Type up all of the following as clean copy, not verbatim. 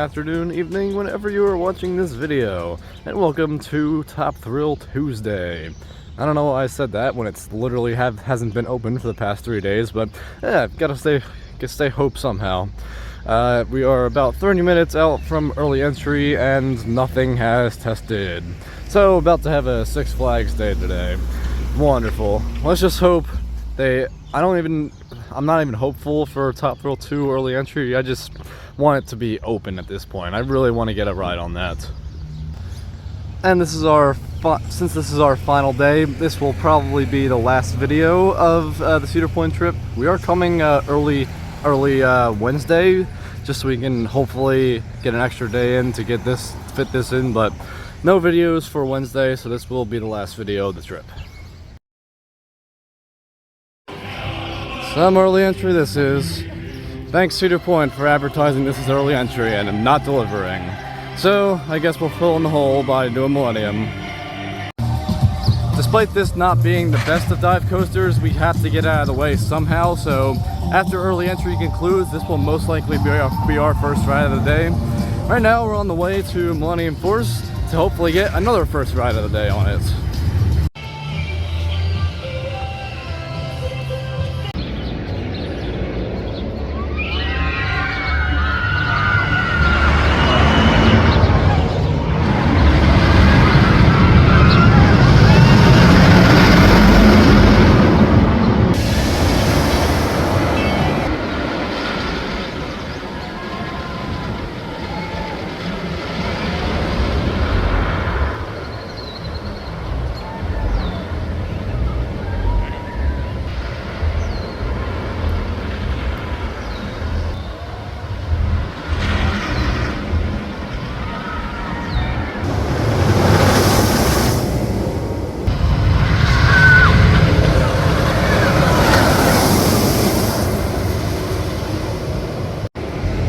afternoon, evening, whenever you are watching this video. And welcome to Top Thrill Tuesday. I don't know why I said that when it's literally hasn't been open for the past 3 days, but yeah, gotta stay hope somehow. We are about 30 minutes out from early entry and nothing has tested. So about to have a Six Flags day today. Wonderful. Let's just hope I'm not even hopeful for Top Thrill 2 early entry. I just want it to be open at this point. I really want to get a ride on that. And this is since this is our final day, this will probably be the last video of the Cedar Point trip. We are coming early Wednesday, just so we can hopefully get an extra day in to fit this in, but no videos for Wednesday, so this will be the last video of the trip. Some early entry this is. Thanks Cedar Point for advertising this as early entry and not delivering. So I guess we'll fill in the hole by doing Millennium. Despite this not being the best of dive coasters, we have to get out of the way somehow, so after early entry concludes, this will most likely be our first ride of the day. Right now we're on the way to Millennium Force to hopefully get another first ride of the day on it.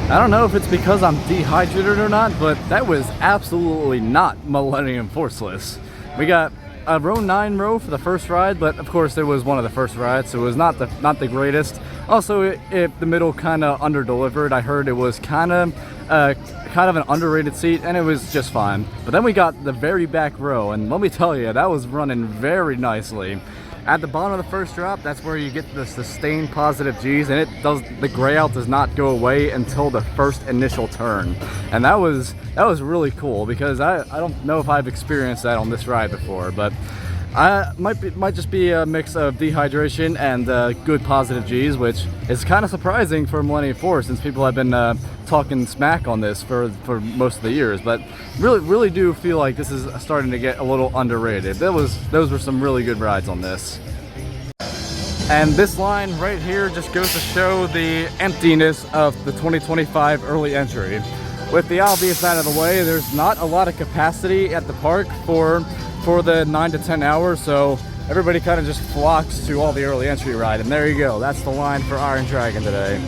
I don't know if it's because I'm dehydrated or not, but that was absolutely not Millennium Forceless. We got a row 9 row for the first ride, but of course it was one of the first rides, so it was not the greatest. Also, the middle kind of under-delivered. I heard it was kind of an underrated seat, and it was just fine. But then we got the very back row, and let me tell you, that was running very nicely. At the bottom of the first drop, that's where you get the sustained positive G's, and the gray out does not go away until the first initial turn. And that was really cool, because I don't know if I've experienced that on this ride before, but might just be a mix of dehydration and good positive G's, which is kind of surprising for Millennium Force, since people have been talking smack on this for most of the years. But really do feel like this is starting to get a little underrated. Those were some really good rides on this. And this line right here just goes to show the emptiness of the 2025 early entry. With the obvious out of the way, there's not a lot of capacity at the park for the 9 to 10 hours, so everybody kind of just flocks to all the early entry ride, and there you go. That's the line for Iron Dragon today.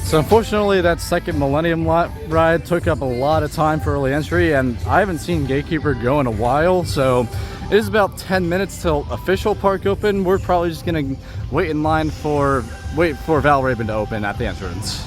So unfortunately, that second Millennium ride took up a lot of time for early entry, and I haven't seen Gatekeeper go in a while, so it is about 10 minutes till official park open. We're probably just gonna wait for Valraven to open at the entrance.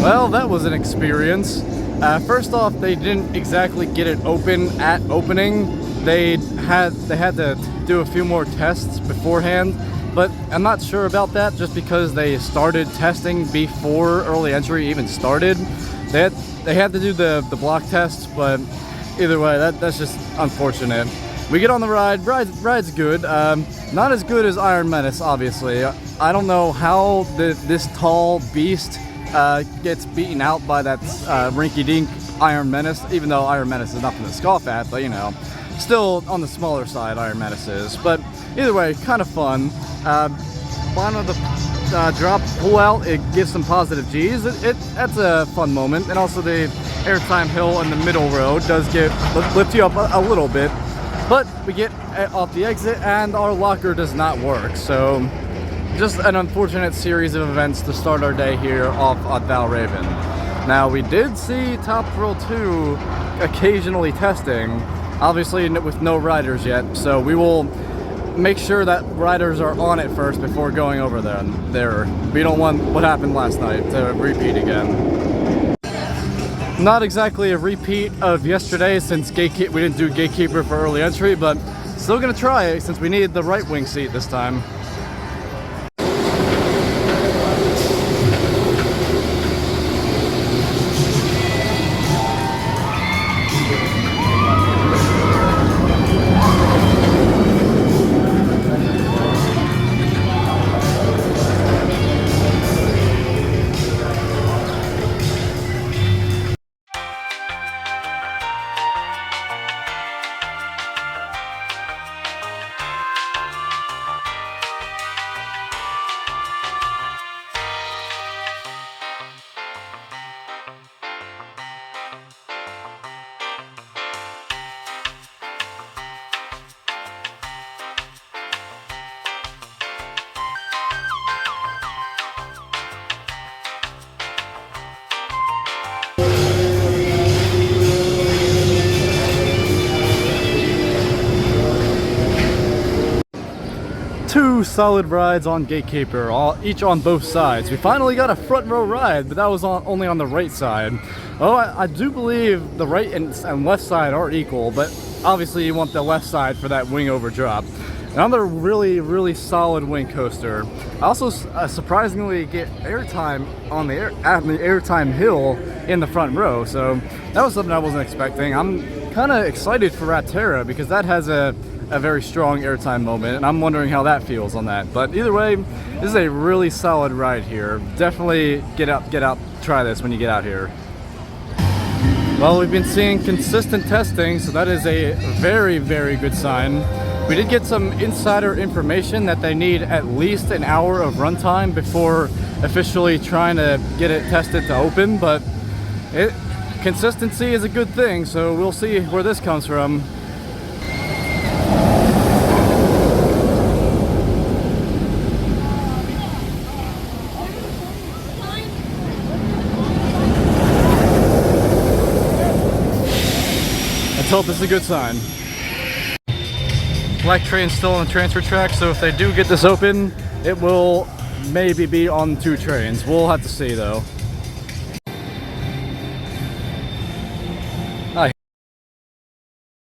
Well, that was an experience. First off, they didn't exactly get it open at opening. They had to do a few more tests beforehand, but I'm not sure about that just because they started testing before early entry even started. They had to do the block tests, but either way, that's just unfortunate. We get on the ride's good. Not as good as Iron Menace, obviously. I don't know how this tall beast gets beaten out by that rinky-dink Iron Menace, even though Iron Menace is nothing to scoff at, but you know, still on the smaller side Iron Menace is. But either way, kind of fun. Bottom of the drop pull out, it gives some positive G's. That's a fun moment. And also the airtime hill in the middle row does lift you up a little bit. But we get off the exit and our locker does not work. So just an unfortunate series of events to start our day here off at Valraven. Now we did see Top Thrill 2 occasionally testing, obviously with no riders yet. So we will make sure that riders are on it first before going over there. We don't want what happened last night to repeat again. Not exactly a repeat of yesterday since we didn't do Gatekeeper for early entry, but still gonna try it since we need the right wing seat this time. Two solid rides on Gatekeeper, each on both sides. We finally got a front row ride, but that was only on the right side. Oh, I do believe the right and left side are equal, but obviously you want the left side for that wing over drop. Another really solid wing coaster. I also surprisingly get airtime on the airtime hill in the front row, so that was something I wasn't expecting. I'm kind of excited for Ratterra because that has a very strong airtime moment, and I'm wondering how that feels on that. But either way, this is a really solid ride here. Definitely get out, try this when you get out here. Well, we've been seeing consistent testing, so that is a very good sign. We did get some insider information that they need at least an hour of runtime before officially trying to get it tested to open, but consistency is a good thing, so we'll see where this comes from. Let's hope this is a good sign. Black train's still on the transfer track, so if they do get this open, it will maybe be on 2 trains. We'll have to see though. Hi.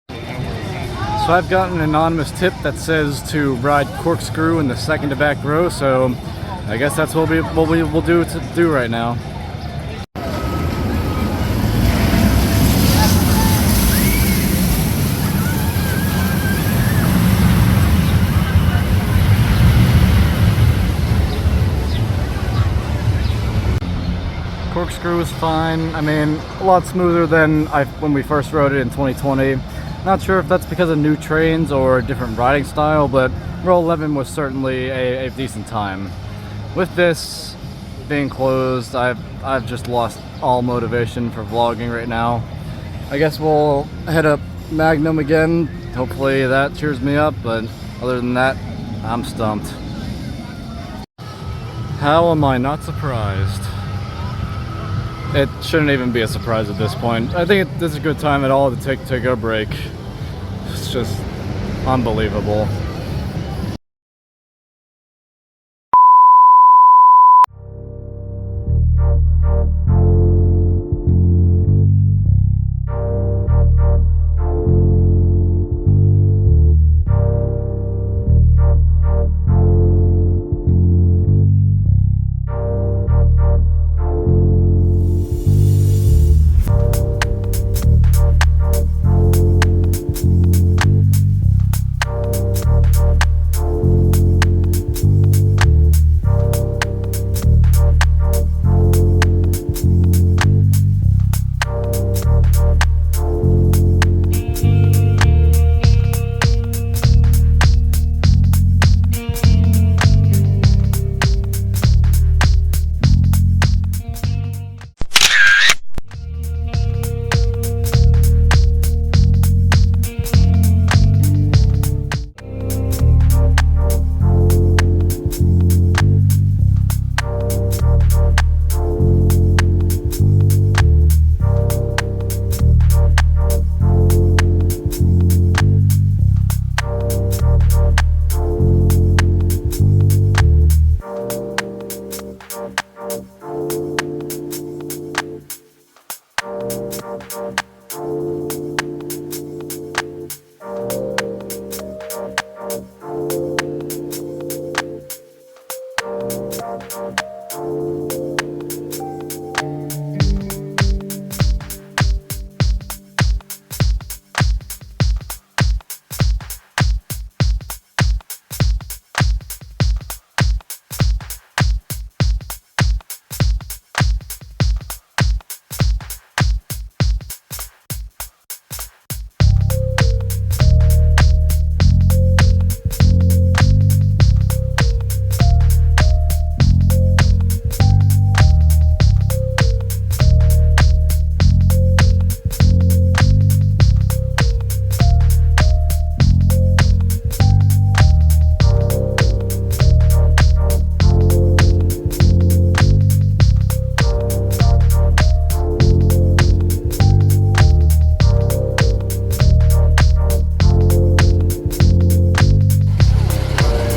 So I've gotten an anonymous tip that says to ride corkscrew in the second to back row, so I guess that's what we'll do right now. Corkscrew is fine. I mean, a lot smoother than when we first rode it in 2020. Not sure if that's because of new trains or a different riding style, but row 11 was certainly a decent time. With this being closed, I've just lost all motivation for vlogging right now. I guess we'll head up Magnum again. Hopefully that cheers me up, but other than that, I'm stumped. How am I not surprised? It shouldn't even be a surprise at this point. I think this is a good time at all to take a break. It's just unbelievable.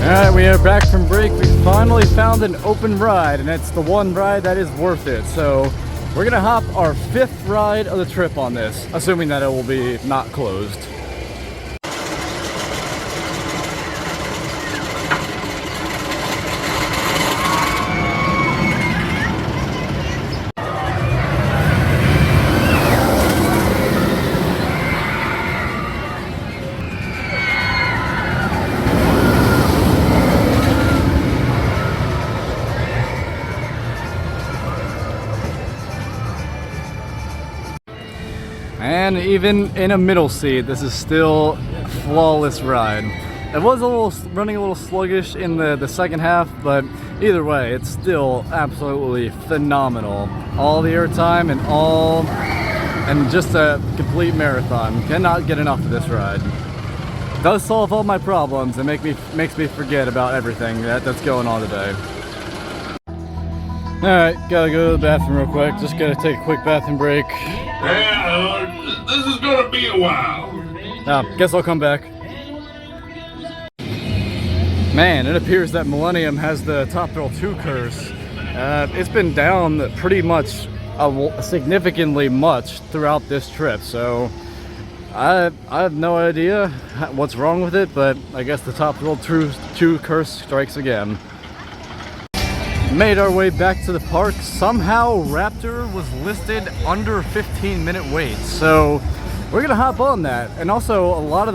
Alright, we are back from break. We finally found an open ride, and it's the one ride that is worth it. So we're gonna hop our 5th ride of the trip on this, assuming that it will be not closed. And even in a middle seat, this is still a flawless ride. It was running a little sluggish in the second half, but either way, it's still absolutely phenomenal. All the airtime and just a complete marathon. Cannot get enough of this ride. Does solve all my problems and makes me forget about everything that's going on today. Alright, gotta go to the bathroom real quick. Just gotta take a quick bathroom break. Yeah, this is gonna be a while. Guess I'll come back. Man, it appears that Millennium has the Top Thrill 2 curse. It's been down pretty much significantly much throughout this trip, so I have no idea what's wrong with it, but I guess the Top Thrill 2 curse strikes again. Made our way back to the park. Somehow Raptor was listed under 15-minute wait, so we're gonna hop on that. And also a lot of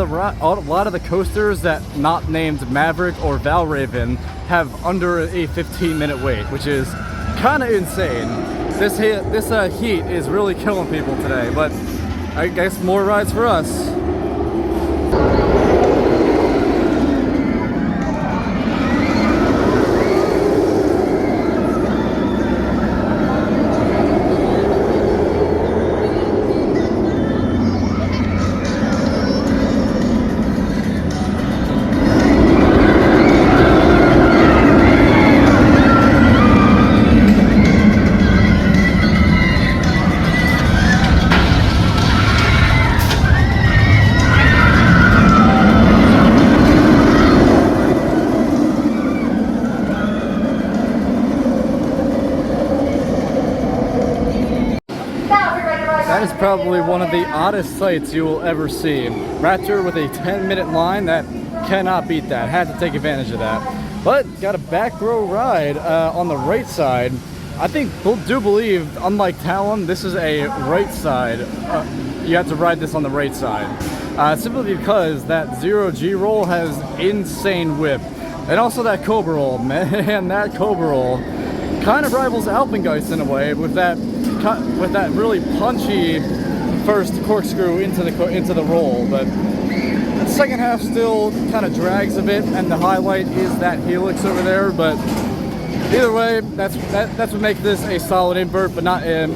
the coasters that not named Maverick or Valraven have under a 15-minute wait, which is kind of insane. This heat is really killing people today, but I guess more rides for us. That is probably one of the oddest sights you will ever see. Raptor with a 10-minute line, that cannot beat that. Had to take advantage of that. But got a back row ride on the right side. I do believe, unlike Talon, this is a right side. You have to ride this on the right side. Simply because that 0G roll has insane whip. And also that Cobra roll, man, that Cobra roll kind of rivals Alpengeist in a way with that really punchy first corkscrew into the roll, but the second half still kind of drags a bit, and the highlight is that helix over there. But either way, that's what makes this a solid invert, but not a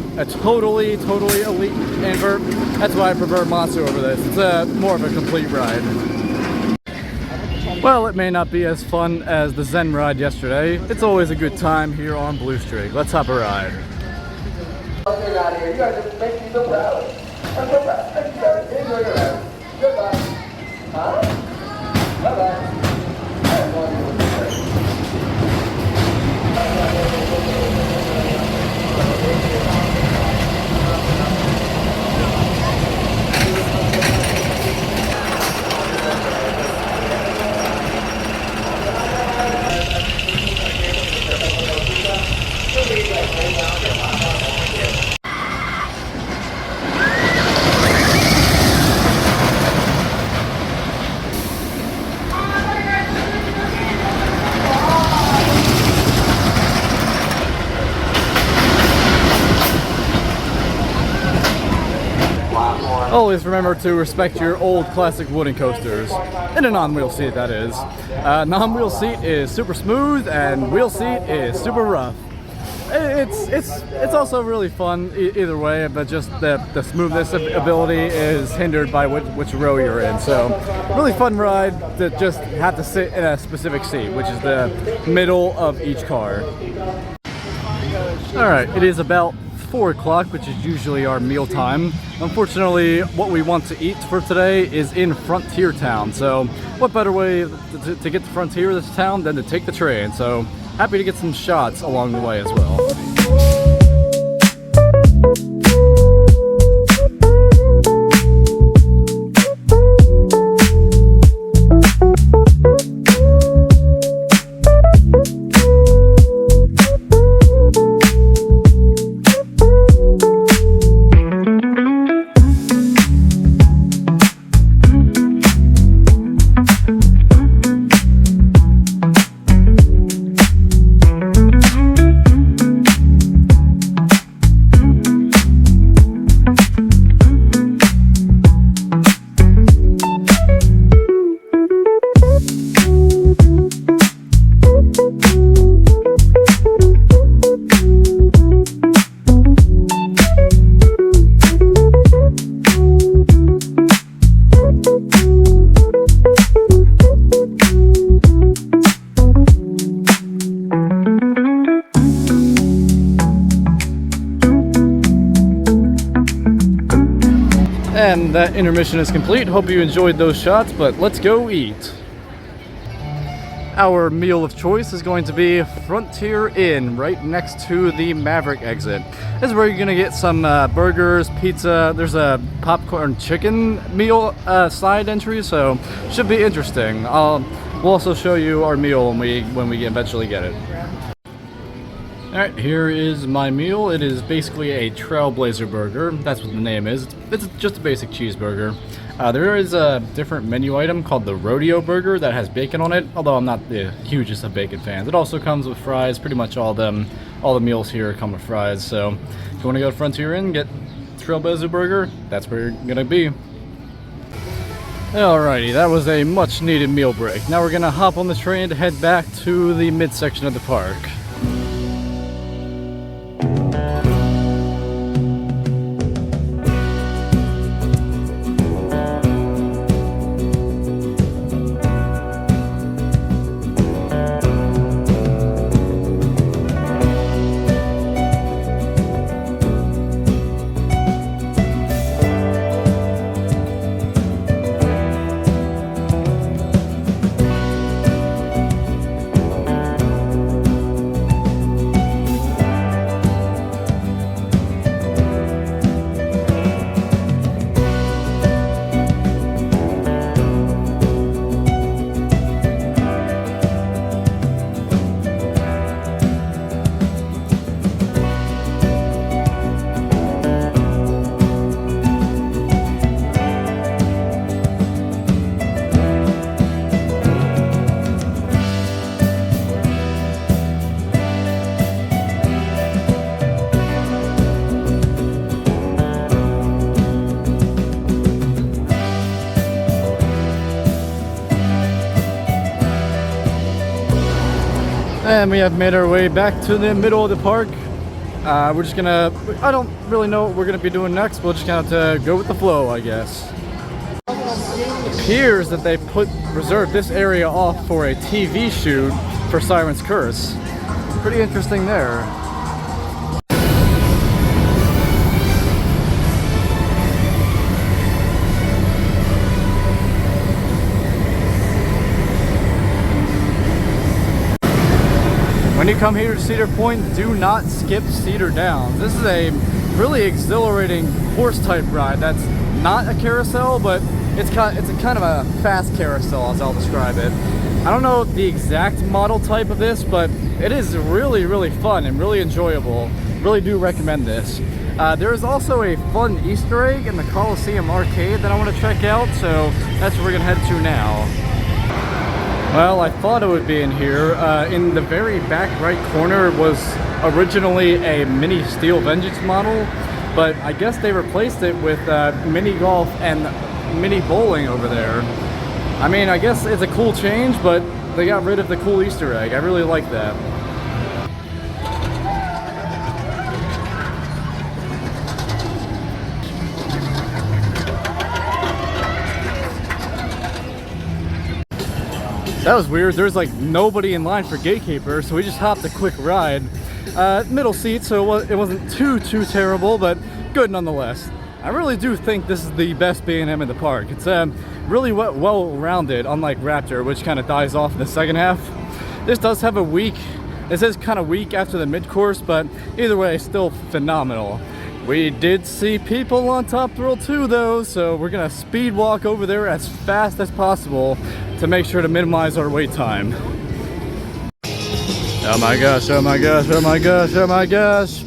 totally elite invert. That's why I prefer Monster over this. It's more of a complete ride. Well, it may not be as fun as the Zen ride yesterday. It's always a good time here on Blue Streak. Let's hop a ride. Get out of here. You guys just make me so proud. I'm so proud. Thank you guys. Enjoy your ride. Goodbye. Huh? Bye-bye. I have no idea what to say. Always remember to respect your old classic wooden coasters. In a non-wheel seat, that is. Non-wheel seat is super smooth, and wheel seat is super rough. It's also really fun either way, but just the smoothness ability is hindered by which row you're in. So, really fun ride to just have to sit in a specific seat, which is the middle of each car. Alright, it is about 4 o'clock, which is usually our meal time. Unfortunately, what we want to eat for today is in Frontier Town. So what better way to get to Frontier of this town than to take the train? So happy to get some shots along the way as well. And that intermission is complete. Hope you enjoyed those shots, but let's go eat. Our meal of choice is going to be Frontier Inn, right next to the Maverick exit. This is where you're gonna get some burgers, pizza. There's a popcorn chicken meal side entry, so should be interesting. We'll also show you our meal when we eventually get it. Alright, here is my meal. It is basically a Trailblazer burger. That's what the name is. It's just a basic cheeseburger. There is a different menu item called the Rodeo Burger that has bacon on it, although I'm not the hugest of bacon fans. It also comes with fries. Pretty much all the meals here come with fries. So if you want to go to Frontier Inn, get Trailblazer Burger, that's where you're going to be. Alrighty, that was a much needed meal break. Now we're going to hop on the train to head back to the midsection of the park. And we have made our way back to the middle of the park. We're just gonna, I don't really know what we're gonna be doing next. We'll just kind of have to go with the flow, I guess. It appears that they reserved this area off for a TV shoot for Siren's Curse. Pretty interesting there. When you come here to Cedar Point, do not skip Cedar Downs. This is a really exhilarating horse type ride that's not a carousel, but it's kind of a fast carousel, as I'll describe it. I don't know the exact model type of this, but it is really, really fun and really enjoyable. Really do recommend this. There is also a fun Easter egg in the Coliseum Arcade that I want to check out, so that's where we're gonna head to now. Well, I thought it would be in here. In the very back right corner was originally a mini Steel Vengeance model, but I guess they replaced it with mini golf and mini bowling over there. I mean, I guess it's a cool change, but they got rid of the cool Easter egg. I really like that. That was weird. There's like nobody in line for Gatekeeper, so we just hopped a quick ride. middle seat, so it wasn't too terrible, but good nonetheless. I really do think this is the best B&M in the park. It's really well-rounded, unlike Raptor, which kind of dies off in the second half. This does have a weak, this is kind of weak after the mid-course, but either way, still phenomenal. We did see people on Top Thrill 2 though, so we're gonna speed walk over there as fast as possible to make sure to minimize our wait time. Oh my gosh, oh my gosh, oh my gosh, oh my gosh.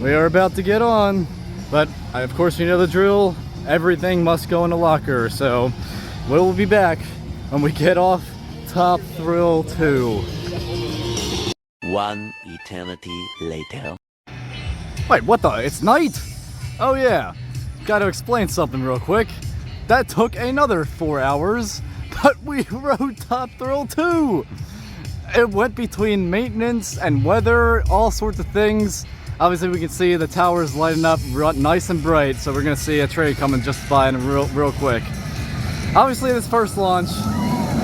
We are about to get on. But, of course, you know the drill. Everything must go in the locker. So, we'll be back when we get off Top Thrill 2. One eternity later. Wait, what the? It's night? Oh yeah. Gotta explain something real quick. That took another 4 hours, but we rode Top Thrill 2. It went between maintenance and weather, all sorts of things. Obviously, we can see the towers lighting up nice and bright, so we're gonna see a train coming just by in real quick. Obviously, this first launch,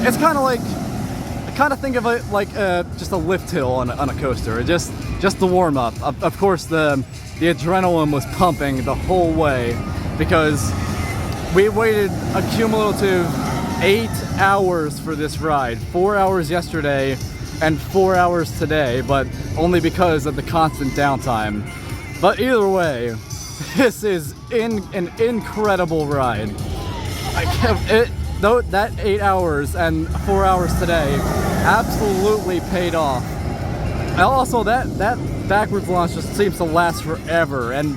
it's kind of like, I kind of think of it like just a lift hill on a coaster. Just the warm up. Of course, the adrenaline was pumping the whole way because we waited a cumulative 8 hours for this ride. 4 hours yesterday and 4 hours today, but only because of the constant downtime. But either way, this is an incredible ride. Though that 8 hours and 4 hours today absolutely paid off. And also, that backwards launch just seems to last forever. And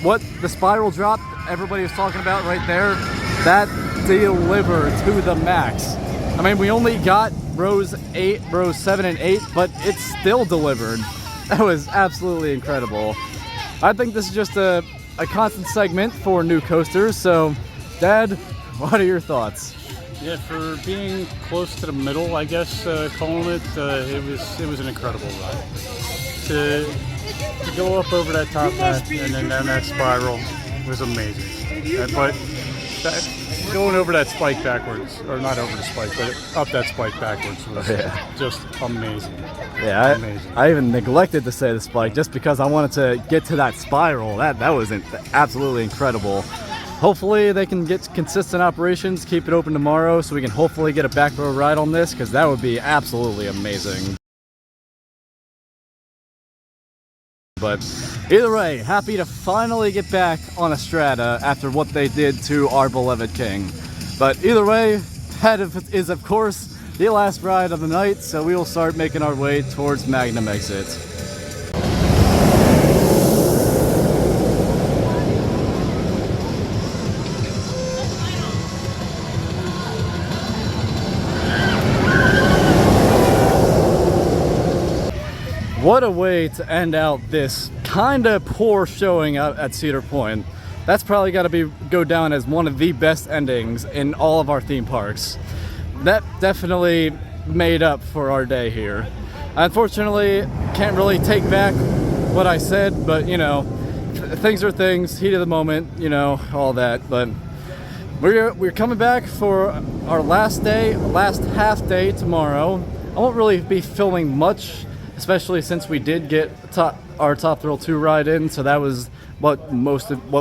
what the spiral drop everybody was talking about right there, that delivered to the max. I mean, we only got rows 7 and 8, but it still delivered. That was absolutely incredible. I think this is just a constant segment for new coasters. So, Dad, what are your thoughts? Yeah, for being close to the middle, I guess, calling it, it was an incredible ride. To go up over that top net and then down that spiral was amazing. But going over that spike backwards, or not over the spike, but up that spike backwards was just amazing. Yeah, amazing. I even neglected to say the spike just because I wanted to get to that spiral. That was absolutely incredible. Hopefully they can get consistent operations, keep it open tomorrow, so we can hopefully get a back row ride on this, because that would be absolutely amazing. But either way, happy to finally get back on a Strata after what they did to our beloved King. But either way, that is of course the last ride of the night, so we will start making our way towards Magnum Exit. What a way to end out this kind of poor showing out at Cedar Point. That's probably got to go down as one of the best endings in all of our theme parks. That definitely made up for our day here. Unfortunately, can't really take back what I said, but you know, things are things, heat of the moment, you know, all that. But we're coming back for our last half day tomorrow. I won't really be filming much, especially since we did get our Top Thrill 2 ride in, so that was what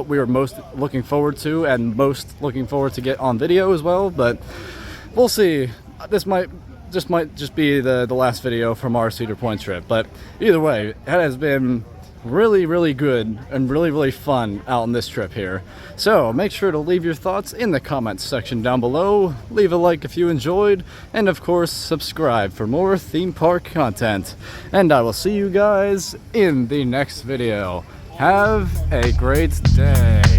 we were most looking forward to, and most looking forward to get on video as well. But we'll see. This might just be the last video from our Cedar Point trip. But either way, it has been really good and really fun out on this trip here. So make sure to leave your thoughts in the comments section down below, leave a like if you enjoyed, and of course subscribe for more theme park content. And I will see you guys in the next video. Have a great day.